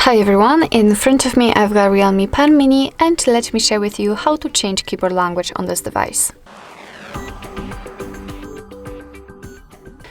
Hi everyone, in front of me I've got REALME Pad Mini, and let me share with you how to change keyboard language on this device.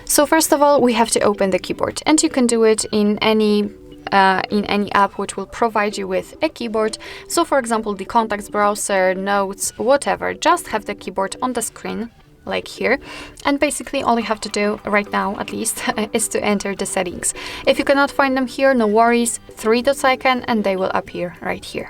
So first of all, we have to open the keyboard, and you can do it in any app which will provide you with a keyboard. So for example, the contacts browser, notes, whatever, just have the keyboard on the screen like here, and basically all you have to do right now at least is to enter the settings. If you cannot find them here, no worries, 3 dots icon and they will appear right here.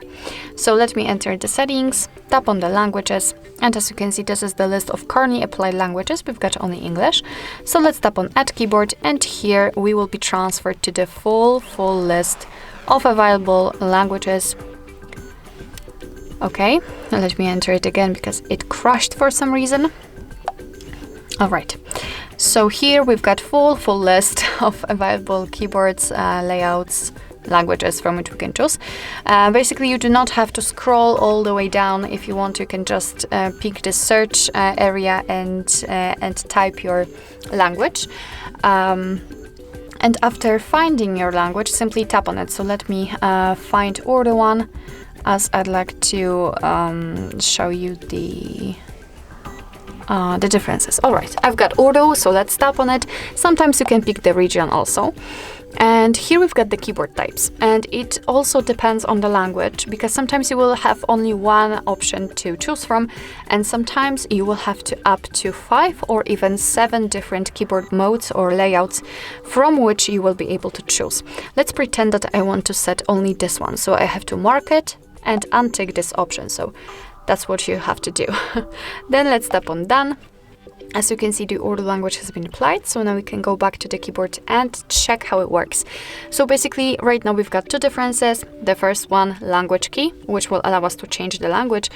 So let me enter the settings, tap on the languages, and as you can see, this is the list of currently applied languages. We've got only English, so let's tap on add keyboard, and here we will be transferred to the full list of available languages. Okay, let me enter it again because it crashed for some reason. All right, so here we've got full list of available keyboards, layouts, languages from which we can choose. Basically, you do not have to scroll all the way down. If you want, you can just pick the search area and type your language. And after finding your language, simply tap on it. So let me find Urdu one, as I'd like to show you the differences. All right, I've got Urdu, so let's tap on it. Sometimes you can pick the region also. And here we've got the keyboard types, and it also depends on the language, because sometimes you will have only one option to choose from, and sometimes you will have to up to 5 or even 7 different keyboard modes or layouts from which you will be able to choose. Let's pretend that I want to set only this one, so I have to mark it and untick this option. So that's what you have to do. Then let's tap on done. As you can see, the Urdu language has been applied, so now we can go back to the keyboard and check how it works. So basically, right now we've got 2 differences. The first one, language key, which will allow us to change the language,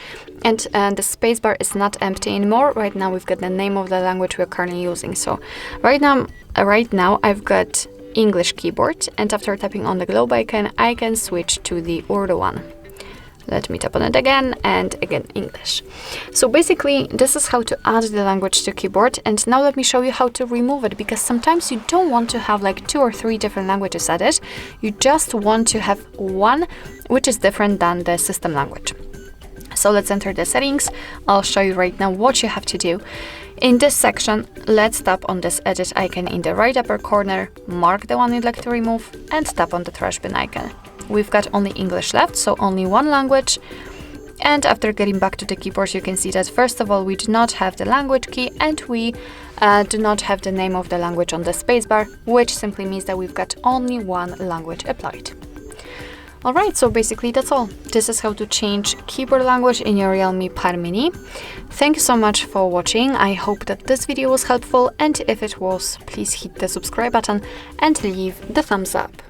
and the spacebar is not empty anymore. Right now we've got the name of the language we're currently using. So right now I've got English keyboard, and after tapping on the globe icon, I can switch to the Urdu one. Let me tap on it again, and again English. So basically, this is how to add the language to keyboard. And now let me show you how to remove it, because sometimes you don't want to have like 2 or 3 different languages added. You just want to have one which is different than the system language. So let's enter the settings. I'll show you right now what you have to do. In this section, let's tap on this edit icon in the right upper corner, mark the one you'd like to remove, and tap on the trash bin icon. We've got only English left, so only one language. And after getting back to the keyboard, you can see that first of all, we do not have the language key, and we do not have the name of the language on the spacebar, which simply means that we've got only one language applied. All right, so basically that's all. This is how to change keyboard language in your REALME Pad Mini. Thank you so much for watching. I hope that this video was helpful, and if it was, please hit the subscribe button and leave the thumbs up.